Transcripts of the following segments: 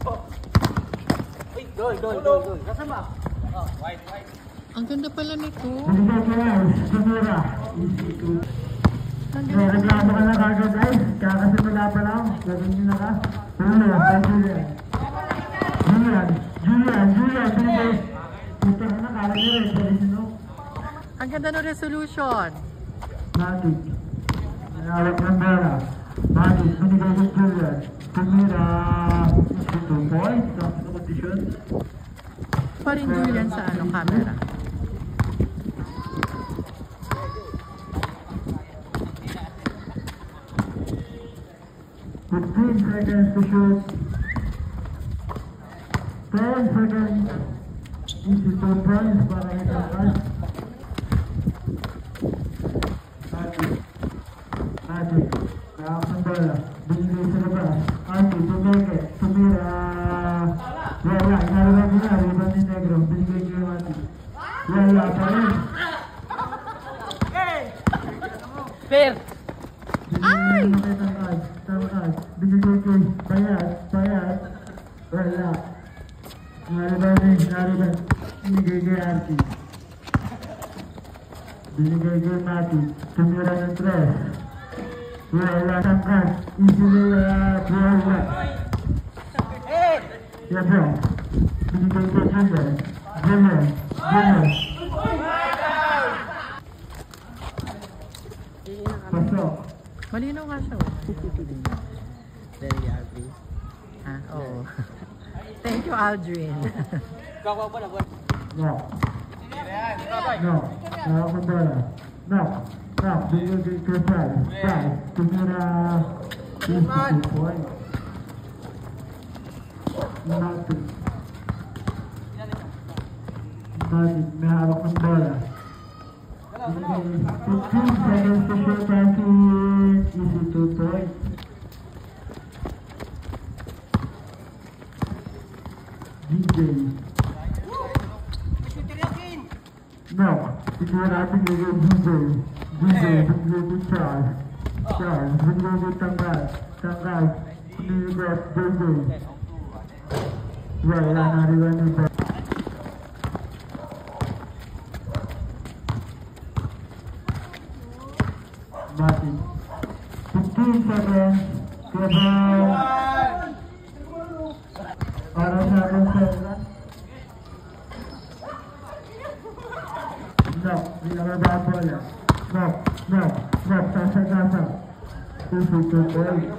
Goal. Nasaan ba? White. Ang ganda pala nito. Tumira. Reklamo ka na kagad ay. Kakasimula pa lang. Gawin nyo na ka. Julian. Punta ka na kagad nyo. Ang ganda ng resolution. Matic. Nalawak ng bola. Matic. Binigay ng Julian. Tumira. 2 points. Sa competition. Pa rin Julian sa camera. Seconds to shoot. 10 seconds. Easy 2 points para itangkas. Matic. Nakak ng bola. Binigay sa labas. Artie, tumeke. Tumira. Wala. Inalawag na. Riban ni Negro. Binigay kay Matic. Wala pa rin. Fair. Ay! Binigay kay Bayad. Wala. Nariban. Binigay kay Artie. Binigay kay Matic. Tumira ng 3. Wala tangkas. Easily wala. Yeah bro. Binigay kay Julian. Pasok. Malinaw nga siya. Very happy. Oo. Thank you, Aldrin. Gawa pa na ba? No. Nakak ng bola. No. Binigay kay Fry. Tumira. Easy 2 points. Matic. May hawak ng bola. 15 seconds to shoot passing. Easy 2 points. DJ. No. Siguro natin yung DJ. Binigay kay Charles. Binigay kay Tanggal. Binigay kay JJ. Wala na rin ni Bob. Matic. 15 seconds. Kebal. Para sa akin sa No. Binababa ang bola. No. Sasa. Easy 2 points.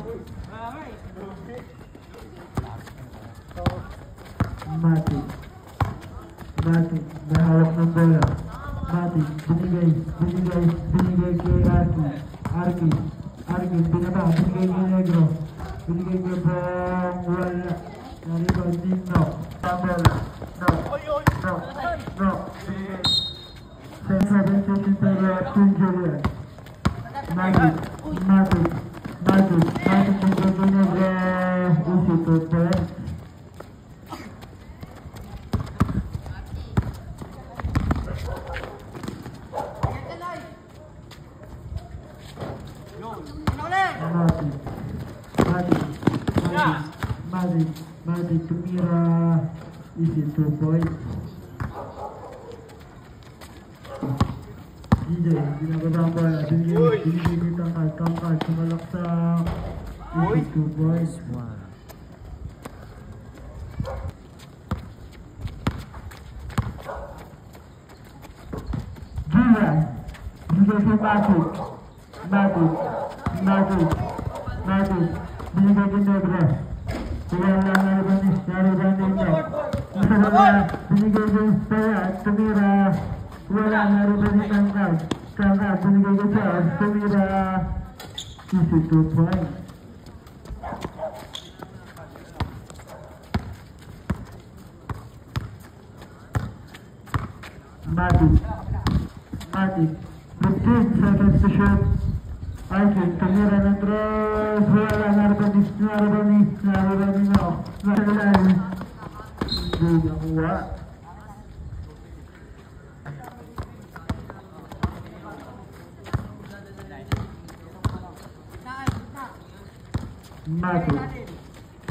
Matic. May hawak ng bola. Matic. Binigay kay Arkie. Binaba. Binigay kay Negro. Binigay kay Bong. Wala. Nariban din. No. Bola. No. 10 seconds to shoot to Julian. Matic. Binigay kay Negro. Easy 2 points. Matic. Tumira. Easy 2 points. DJ. Binababa ang bola. Binigay dito ang Tangkal. Sumalak sa easy 2 points. Julian. Binigay kay Matic. Binigay kay Negro. Wala nariban ninyo. Binigay kay Bayad. Tumira. Wala nariban ni Tangkal. Binigay kay Charles. Tumira. Easy 2 points. Matic. 15 seconds to shoot. Arkin, tumira ng 3. Wala nariban ninyo. Nasagalan. Hindi nakuha.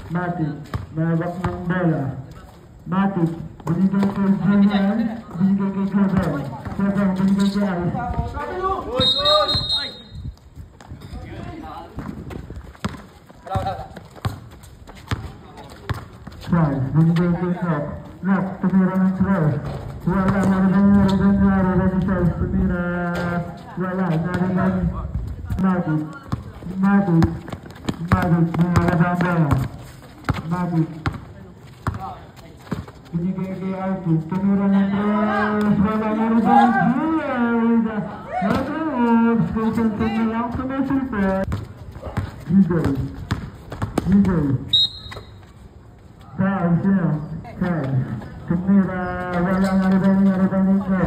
Matic. Nahawak ng bola. Matic, binigay kay Julian, binigay kay Gabel. Gabel, binigay kay Ice. Charles, binigay kay Knock. Knock, tumira ng throw. Wala, nariban ni Charles, tumira. Wala, nariban Matic. Matic, binigay ang bola. Matic. Binigay kay Artie, tumira ng throws. Wala, nariban Julian. Nag-oops, consensus na lang sa super. DJ. Charles, tumira, wala nariban ko.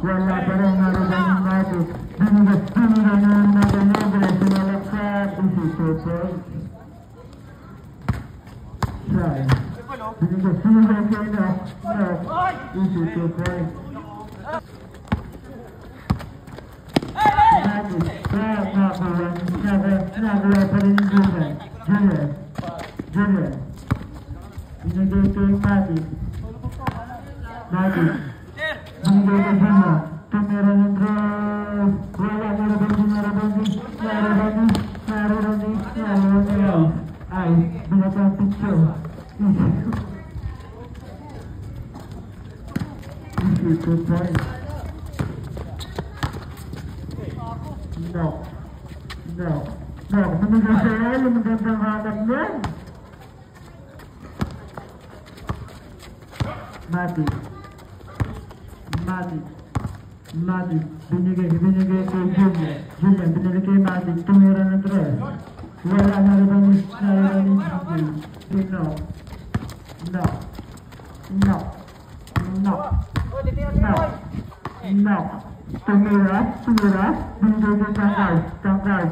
Wala pa rin nariban yung Matic. Tumira na natin Nobre, sumalaksak, easy 2 points. Charles, binigay kay Knock, easy 2 points. Matic, nakakuha pa rin yung Julian. Binigay kay Matic. Binigay kay Juma. Tumira ng throws. Wala, nariban ay, binatang picture. Easy 2 points. No. Binigay sa'yo yung magandang hanap nun. Matic, binigay kay Julian, binigay kay Matic, tumira ng throws. Wala, nariban ni No. Tumira, binigay kay Tangkay.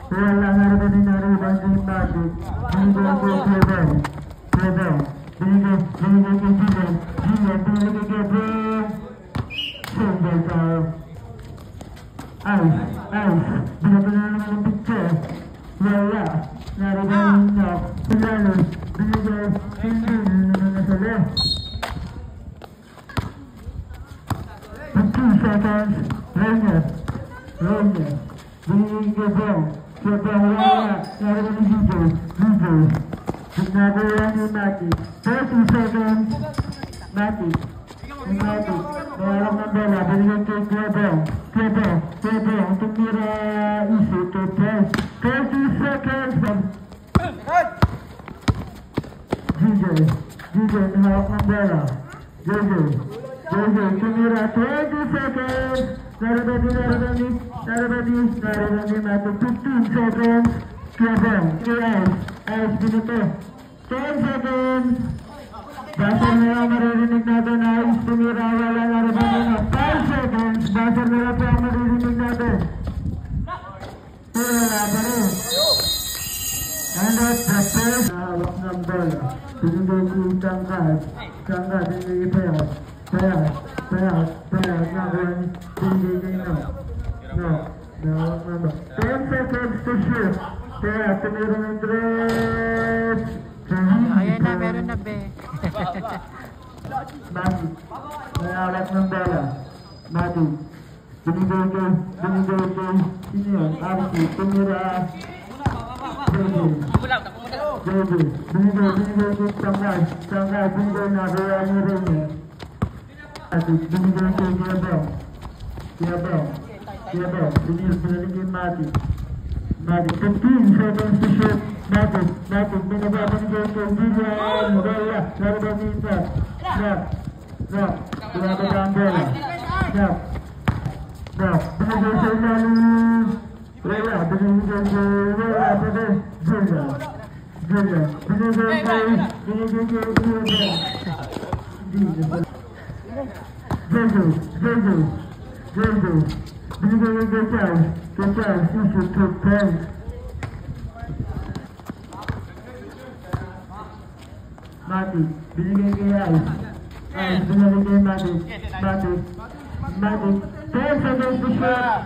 Wala, nariban ni Matic, binigay kay Gabel. Binigay kay Julian, binigay kay Gabel. Single tayo. Ice, binigay na naman ng picture. Wala, nariban ni Knock. Pilalo, binigay, hindi naman nasa left. 15 seconds, Rainier. Binigay kay Gabel. Wala, nariban ni DJ. Nagawa ni Matic. 30 seconds, Matic. Mayroon ng bola, binigyan kay Gabel. Tumira, easy 2 points. 30 seconds. DJ, nahawak ng bola. JJ, tumira, 20 seconds. Nariban ni Matic. 15 seconds. Gabel, Ice, binito. 10 seconds. Buzzer na lang maririnig natin na Ice tumira, wala nariban nyo. 5 seconds. Buzzer na lang po ang maririnig natin. Wala pa rin. And that's the first. Hawak ng bola. Binigay ko yung Tangkad, binigay Payat. Nakuha ni binigay kay Knock. Nahawak ng bola. 10 seconds to shoot. Payat, tumira ng throws. Ayan na, meron na be. Matic, may awat ng bola. Matic, binigay kay, sino yun? Artie, tumira. JJ, binigay kay Tangkay, binigay na kaya ni Rainier. Matic, binigay kay Gabel, binigay kay Matic. 15 seconds to shoot. Matic, binababa ni kay Julian. Wala, nariban ni Knock. Binababa ang bola. Knock, binigay sa ilalim. Wala, binigay pa rin. Julian, binigay kay JJ, binigay kay Charles, easy 2 points. Matic, binigay kay Ice, binigay kay Matic, 10 seconds to shoot.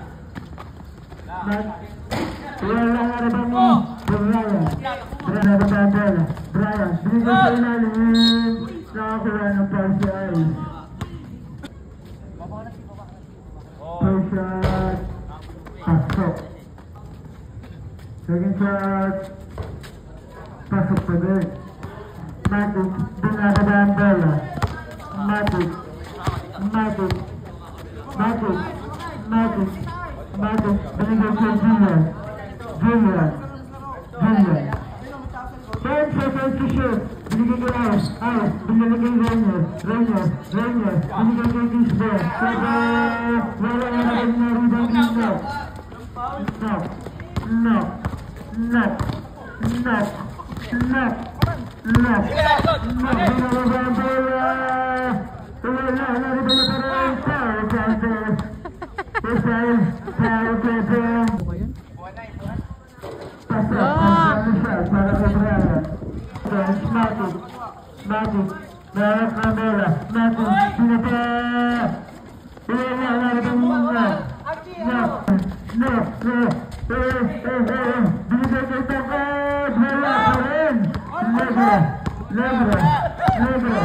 Wala nariban ni Brian. Brian na ba ang bola? Brian, binigay sa ilalim. Nakakuha ng foul si Ice. First shot. Pasok. Second shot. Pasok pa din. Matic, binababa ang bola. Matic. Matic. Matic. Matic. Matic. Binigay sa Julian. Julian. Julian. 10 seconds to shoot. Binigay kay Ice. Ice. Binigay kay Rainier. Rainier. Rainier. Binigay kay Gisbert. Pero wala na rin na rebound ni Knock. Knock. Knock. Knock. Knock. Knock. Knock. Binababa ang bola. Wala na rin na rin. Foul. Foul. Foul. Foul. Para kay Brian. Matic. Matic. Meron na bola. Matic. Pinapa. Wala na rin Knock. Knock. Knock. Binigay kay Takot. Wala pa rin. Negro. Negro. Negro.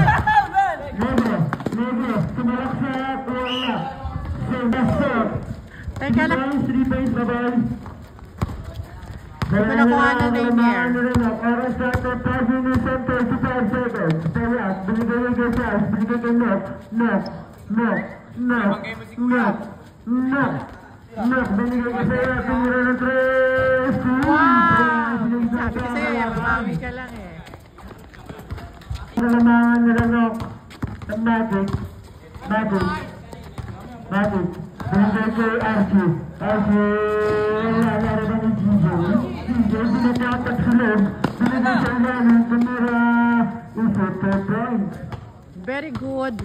Negro. Negro. Sumalaksak. Wala. Basok. Teka lang. 3 points na ball. Ito na kung ano na yun here. Oras natin, 5 minutes and 35 seconds. Tayak, binigay kay Sas, binigay kay Knock. Knock. Knock. Knock. Knock. Knock. Knock. Binigay kay Saya, tumira ng 3. Wow! Sabi ko sa'yo, mami ka lang eh. Nalamangan nila Knock. Ang Matic. Matic. Matic. Binigay kay Archie. Archie. Wala na rin ni GJ. GJ, binatatak sa loob. Binigay sa ilalim. Tumira. Isa 2 points. Very good.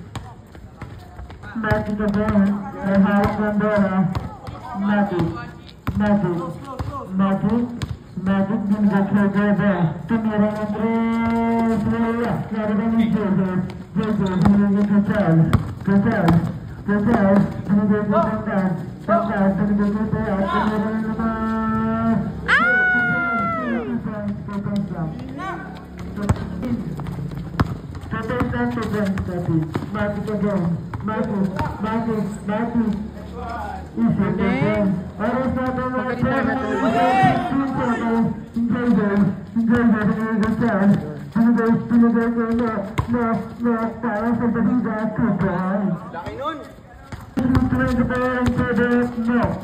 Matic again. Ay hawak ng bola. Matic. Matic. Matic. Matic. Binigay kay Gaba. Tumira ng 3. Wala. Wala ni JJ. JJ. Binigay kay Charles. Kay Charles. Total, binigay ko Tantan. Tantan, binigay ko Taya. Tumira na naman. Total time to bring Tati. Matic again. Matic. Matic. Matic. Isip again. Oras natin mga 10 seconds. Enjoy binigay ko Charles. Binigay ko Knock. Para sa Bahida. 2 points. Laki nun. Knock.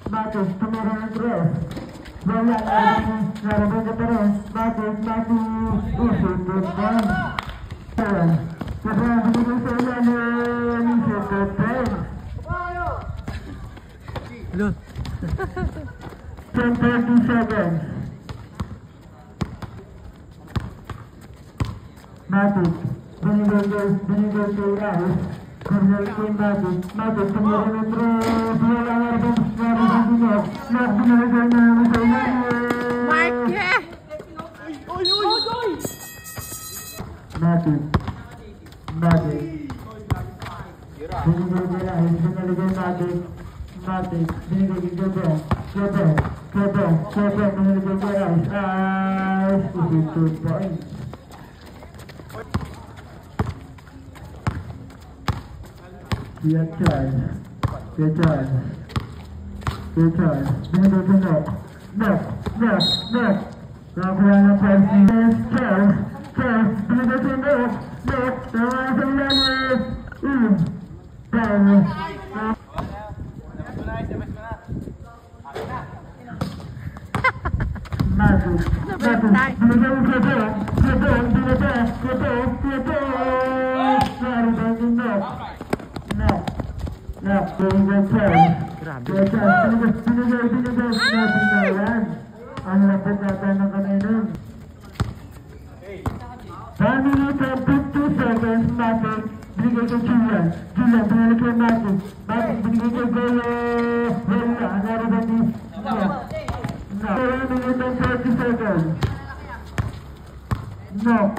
Matic, tumira ng 3. Wala, narabang ka pa rin. Matic, isip, 2 points. Kaya, binigay sa ilalim, isip, 2 points. Hello. 10-30 seconds. Matic, binigay kay Ice. Cornel kay Matic. Matic, tumira ng 3. Wala na rin ni Knock. Knock, binigay na naman sa ilalim. Mark, yeah! Matic. Matic. Binigay kay Ice. Binigay Matic. Matic. Binigay kay Gaba. Gaba. Binigay kay Ice. Ice. Isip 2 points. Good charge. Binigay kay Knock. Nakakuha ng 5 minutes. Charles. Binigay kay Knock. Tawa sa ilalim. Power. Matic. Binigay kay Gaba. Naribang ni Knock. Knock, binigay Charles. Binigay na yan. Ang lapit natin ng kamay nun. 1 minute and 50 seconds, Matic. Binigay kay Julian. Binigay kay Matic. Binigay kay Goyo. Wala, naribang ni Knock. 1 minute and 30 seconds. Knock.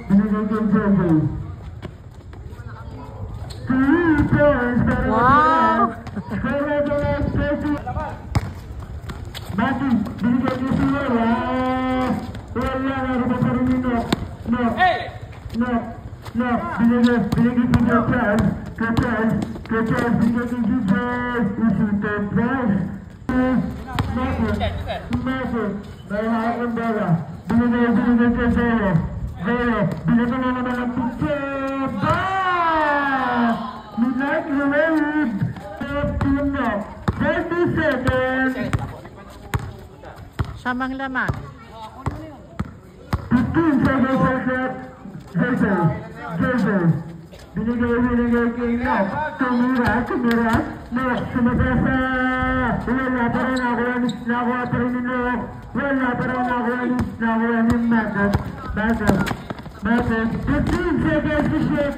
Binigay kay JJ. 3 points para Wow! Score natin ay 30. Mati, binigay niyo si Wala. Wala, naroon pa rin yung no. No, binigay si Charles. Charles, binigay si DJ. Isuto Price. Mati, may hawak ng bola. Binigay kay Zero. Binigay na naman ang picture. Minag Lumaid. 15 na. 30 seconds. Samang laman. 15 seconds sa shot. Jersey. Binigay kay Nock. Tumira. Nock, sumabasa. Wala pa rin nakuha pa rin ni Nock. Wala pa rin nakuha ni Matos. 15 seconds to shoot.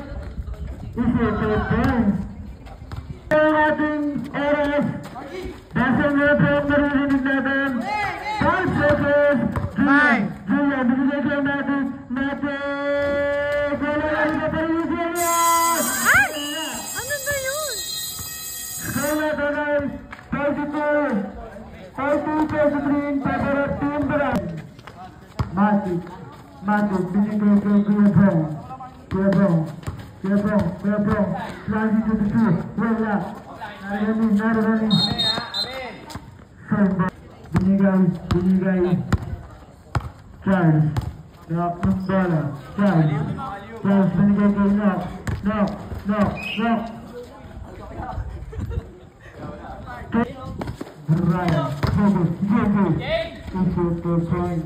Isuto points. Ang ating oras. Nasa nga po ang maririnig natin. 5 seconds. Julia, binigay kayo natin. Wala na pa rin yung Julia. Ay! Ano ba yun? Score natin ay 32-33 in favor of Team Brad. Matic, binigay kay Kuya Bong. Sliding to the two. Wala. Narinig. Binigay. Charles. Knock ng bola. Charles, binigay kay Knock. Brian. Isuto point.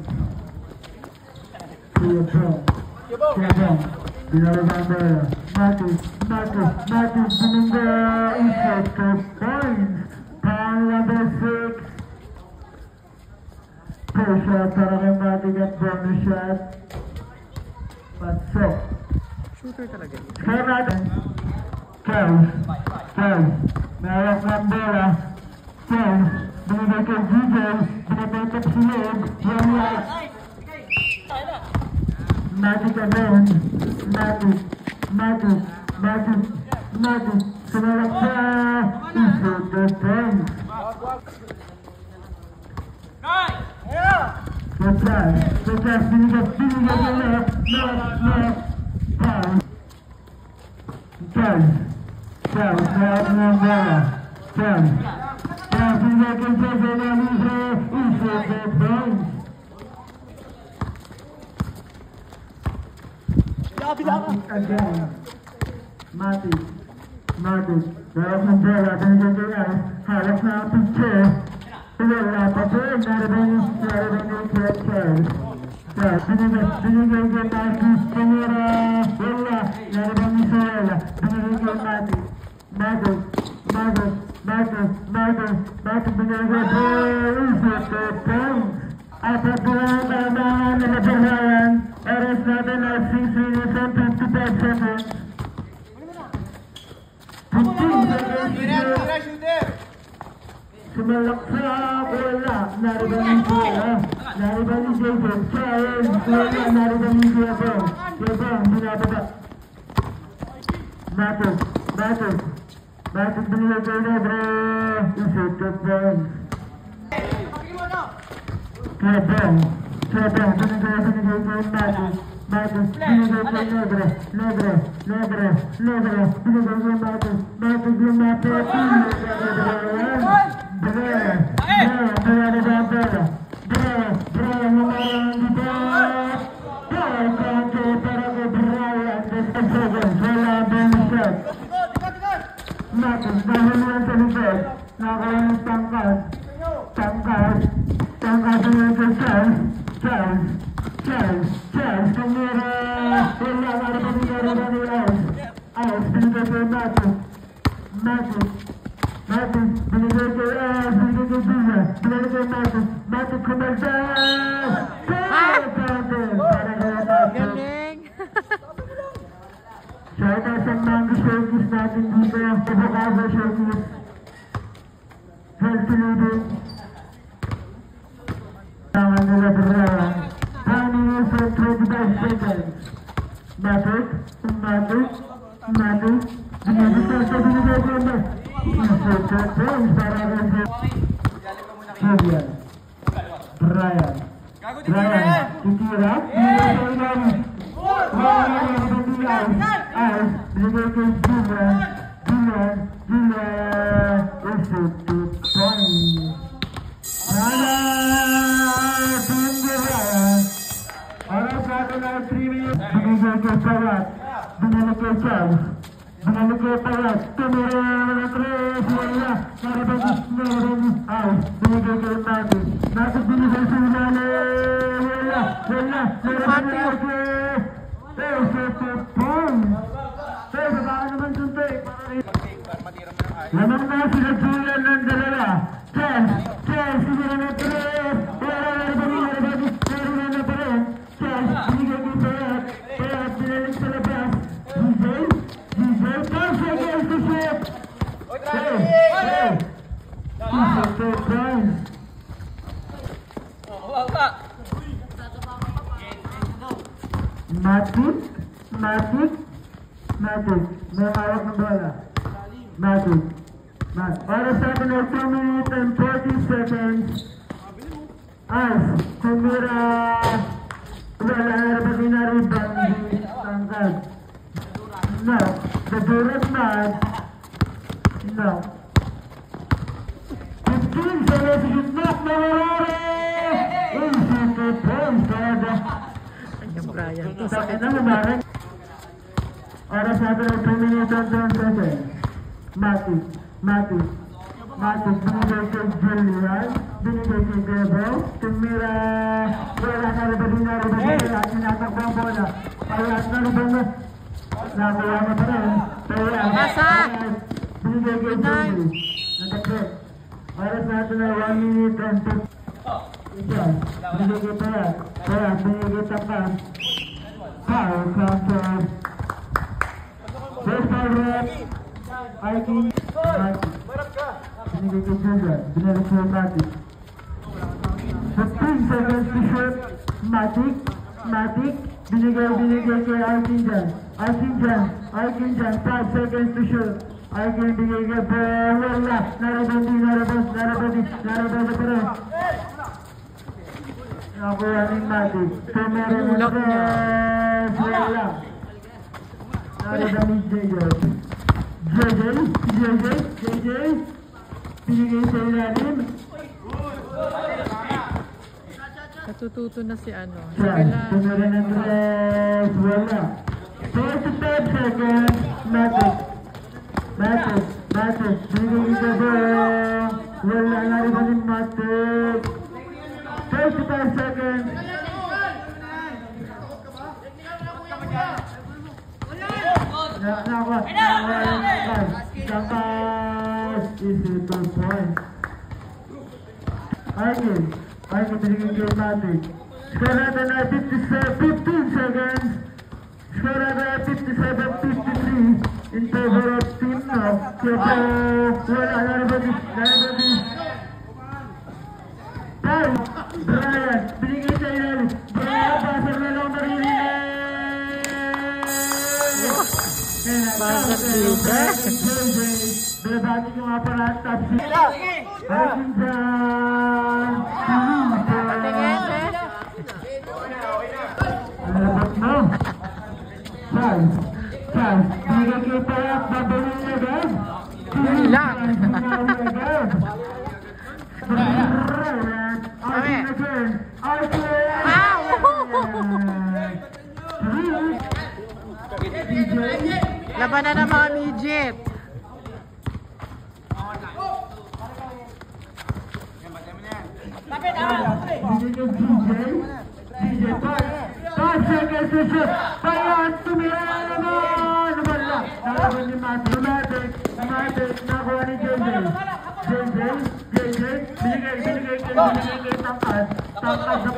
Kuya Bong. Binalabang bola. Matic, binigay. Isuto points. Pound number 6. Pull shot para kay Matic at bonus shot. Pasok. Shooter talaga. Score natin. Charles. Mayroon ng bola. Charles. Binigay kay DJ. Binabetak si Log. Wala. Matic again. Matic. Sumalak sa Isuto points. Charles, binigay Charles, mayroon ng bola. Charles, binigay kay Jose Nalizo. Isuto points. Matic. Mayroon ng bola. Binigay kay Ice. Harap na ang picture. Wala pa po. Narinig kay Charles. Binigay kay Marcus Camera. Wala. Narinig sa wala. Binigay kay Matic. Matic binigay kay Isuto points. At at pinangatangan na nabahayan. Oras natin ay 6 minutes and 55 seconds. 15 seconds. Sumalak sa bola. Narinig ni Jason. Charles. Wala. Narinig ni Jebong. Binababa. Matic binigay kay Negro. Isuto points. Jebong. Binigay kay Matic. Binigay kay Negro. Binigay kay Matic. Matic lumapit. Matic dahil yan sa likod. Nakakuha ng tangkas yung kay Charles, kamera. Wala, narinig ni Ice, binigay kay Matic, binigay kay Ice, binigay kay Dina, binigay kay Matic kumalta. Galing! Shout out sa Mango Showcase natin dito, Avocado Showcase. Healthy living. Tangan nila Brian. Timing is for 25 seconds. Matic. Binigay sa binigay ko na. points para kay Julian. Ryan. Titira. Binigay kay Julian. Is it 2 points? Oras natin na 3 minutes. Binigay kay Payat. Binigay kay Charles. Binigay kay Payat. Tumira na 3. Wala. Narabagi. Ay. Binigay kay Matis. Matis binigay sa Ulale. Wala. Narabagi. Is it 2 points? Pero baka naman suntoy. Lamang na sila Julian ng dalawa. Chance, sinira na 3. Wala narabagi. Binigay kay Payat. Payat binalik sa labas. Giselle, 10 seconds to shoot. Matic. May hawak ng bola. Matic. Para sa atin ay 2 minutes and 40 seconds. Ice. Tumira. Wala narabagi na rebound di tangkad. No. The Durant man. No. 15 seconds to knock na Marore! Inside points kada. Kanyang Brian. Sakit na mamarang. Oras natin ay 2 minutes and 10 seconds. Matic. Binigay kay Julian. Binigay kay Gabo. Tumira. Wala narabagi. Tinatakbo ang bola. Payat narabagi. Nakuha mo pa rin. Nasa! Binigay kay Julian. Nagkakit. Oras natin ay 1 minute and 2. Binigay kay Payat. Binigay kay Tapas. Foul counter. First foul rep. Aiking. Binigay kay Julian. Binigay kay Matic. 15 seconds to shoot. Matic. Binigay kay Aiking dyan. 5 seconds to shoot. Aiking binigay kay Wala. Narabandi pa rin. Nakuha ni Matic. Tumira na 3. Wala. Narabandi JJ. Binigay sa ilalim. Natututo na si ano. Tumira na 3. Wala. 45 seconds. Matic. Binigay ka ba? Wala na rin ba ni Matic? 35 seconds. Tapas. Is it 2 points? Aiking binigay kay Matic. Score natin na 15 seconds. Score natin na 57-53 in favor of team now. Kaya wala narabagi. Brian, binigay sa ilalim. Brian, pasar na lang maririnig. Bakit libre? Binabati ko nga pala at top sila. Aiking dyan. Patingin, Nalabot mo. Chance. Binigay kay Payat. Babalik agad. Lang. Aiking again. Labanan ng mga midget. DJ 5 seconds to shoot. Payat, tumira naman. Wala. Nalaban ni Matic. Nakuha ni JJ. Binigay kay Tangkad. Tangkad sa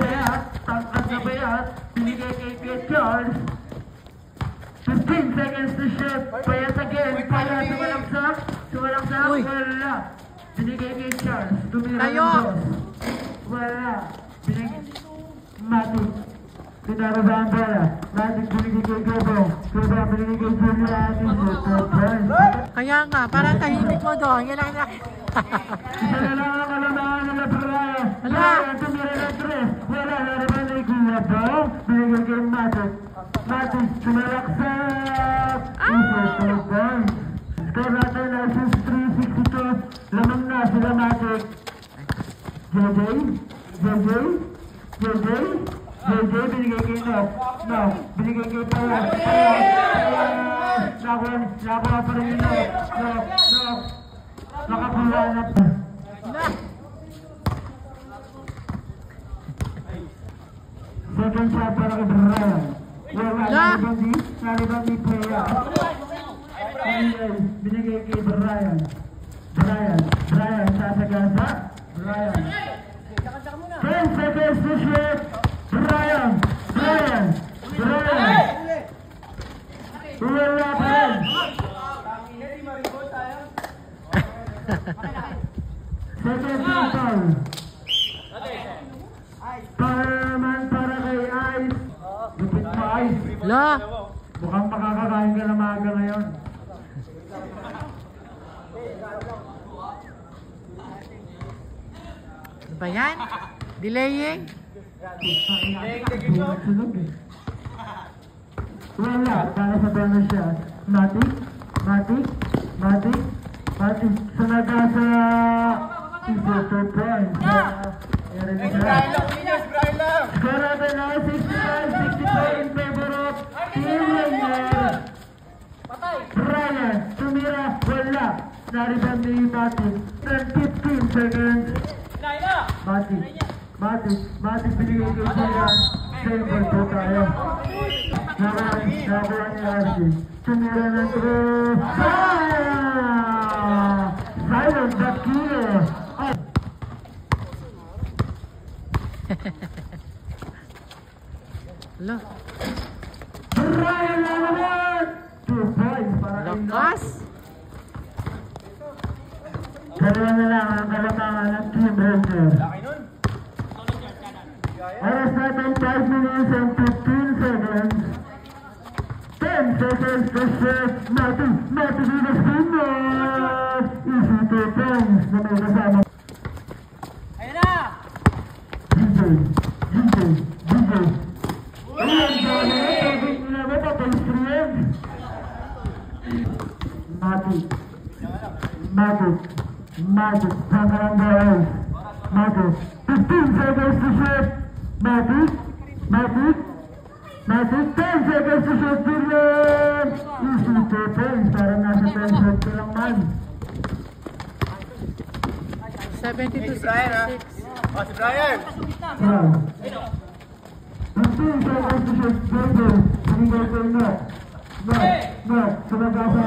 Payat. Binigay kay Charles. 15 seconds to shoot. Payat again. Payat, sumalaksak. Wala. Binigay kay Charles. Tumira ng Tayo. Diyos. Wala. Binigay. Matic. Pinaraba ang bola. Magic binigay kay Gobong. Gobong binigay kay Julian. Shoot 2 points. Kaya nga, parang tahimik mo doon. Yan ang Isa na lang ang kalamangan nila Brian. Brian tumira ng 3. Wala na naman ni Kuya Bong. Binigay kay Magic. Magic sumalaksak. Shoot 2 points. Score natin na 362. Lamang na sila Magic. JJ binigay kay Nok. Binigay kay Payas. Nakuha pa rin yung Nok. Nakakuha na pa. Second shot para kay Brian. Nalibang ni Payas. Binigay kay Brian. Brian sasagasa. Brian. 10 seconds to shoot. Brian. Wala pa rin. Second foul. Para kay Ice. Lupit mo Ice. La! Mukhang makakakain ka na maaga ngayon. Ano ba yan? Delaying? Wala, para sa bonus siya. Matic. Sunaga sa 2 points. Score natin na 65 in favor of Team Rainier. Brian, tumira, wala. Nariban ni Matic. 15 seconds. Matic binigay kay Julian. Save po tayo. Nakuha ni Archie. Tumira ng 3. Silent the killer. La! Brian na naman! 2 points para kay Nok. Lakas! Dalawa na lang ang kalamangan ng Team Ranger. Oras natin 5 minutes and 15 seconds. 10 seconds to shoot. Matic with a fingers. Easy 2 points na may kasama. Ayun na! DJ. Ayan, dami na. Pagod nila ba? Papalistrin. Matic. Pagkaran dahil. Matic. 15 seconds to shoot. Matic. 10 seconds to shoot. Julian. Easy 2 points. Para nasa 10 shots ka lang man. 72-66. Si Brian! 15 seconds to shoot. Binigay kay Nok. Sumaga sa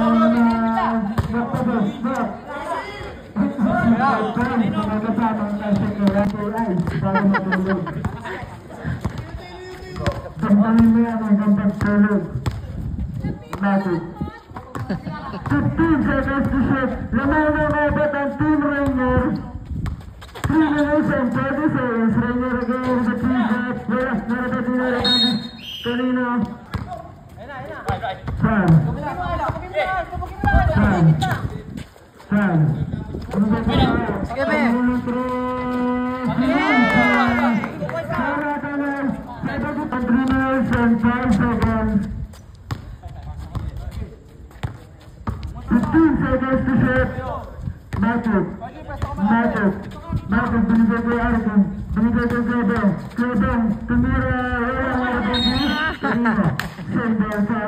Nok pagod. Nagkasamang nasa kay Ice para matulog. Pagdamin mo yan hanggang pagtulog. Matic. 15 seconds to shoot. Lamang na kabat ang Team Rainier. 3 minutes and 30 seconds. Rainier again with the pre-shot. Wala, narapat din na kanina. Sam. Sige, be. Seconds to shoot. Matic binigay kay Arvin. Binigay kay Gobong. Tumira. Wala kanina. Save ball sa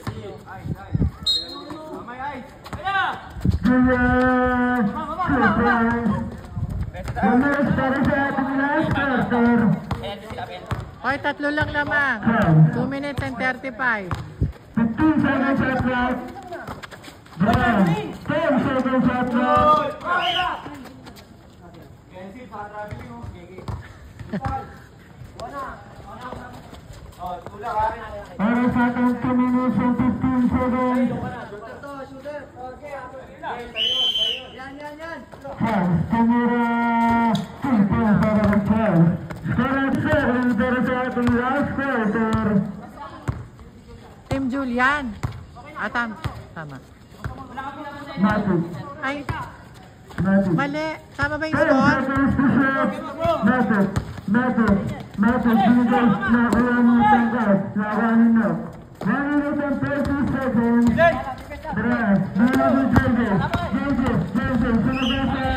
Julian. 2 points. Lumis para sa ating last quarter. Hoy, 3 lang lamang. 2 minutes and 35. 15 seconds at last. Brian, 10 seconds at last. Para sa ating 2 minutes and 15 seconds. Tumira. 2 points para kay Charles. Score at 7. para sa ating last quarter. Team Julian. Tama. Matic. Ay, Matic. mali. Tama ba yung 10 score? seconds to shoot. Matic. Binigay. Nakakuha mo yung tangkad. Nakakuha mo na. 1 minute and 30 seconds. Tara. Mula din JJ. Sumabay sa kante.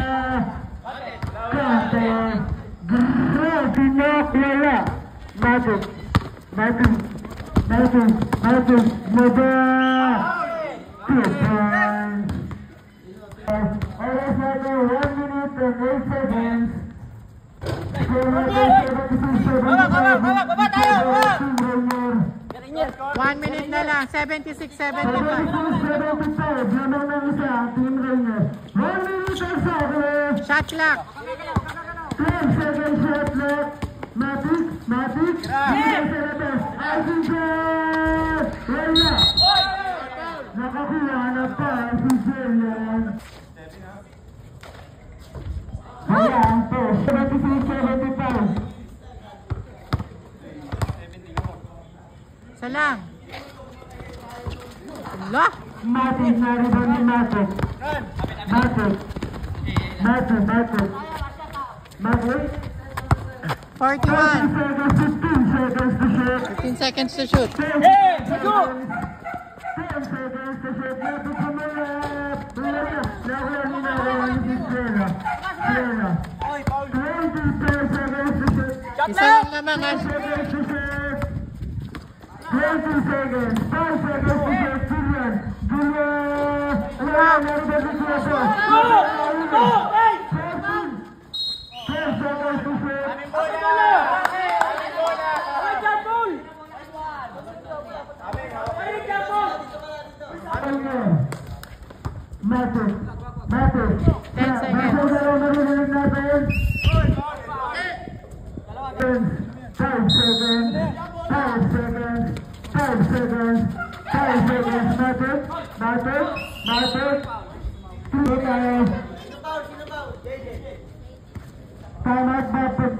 Tinok. Wala. Matic. Maba. 2 points. Oras natin 1 minute and 8 seconds. Baba tayo! 1 minute na lang. 76-75. 75. Lamang ng isa, Team Rainier. 1 minute and 7. Shot clock. 10 seconds shot clock. Matic. Bigay sa labas. Icing shot! Wala. Nakakuha na pa si Julian. Ayan po. 76-75. Isa lang. Ala. Matic, naribang ni Matic. Matic. 41. 15 seconds to 15 seconds to shoot. shoot. 10 seconds to shoot. Matic sumalap. Nakuha ni Nakuha ni Siena. 24 seconds to shoot. Isa lang naman. 10 seconds to shoot. 20 seconds. 5 seconds to shoot. Julian. Wala, naribang ni Kuya. 10 seconds to shoot. Matic. 10 seconds. Marinig natin. 5 seconds. 5 seconds. Matic. Tuloy tayo. Time out ba pag...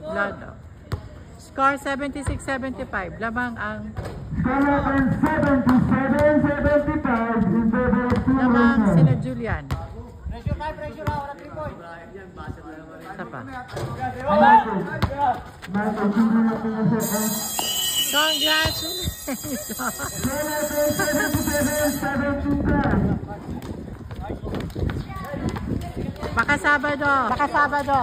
Lado. Score 76-75. Lamang ang Score natin 77-75 in favor of Team lamang Rainier. sina Julian. Pressure ha, wala 3 points. Isa pa. Matic, hindi natin na seconds. Congratulations! Score natin 77-75. Baka Sabado.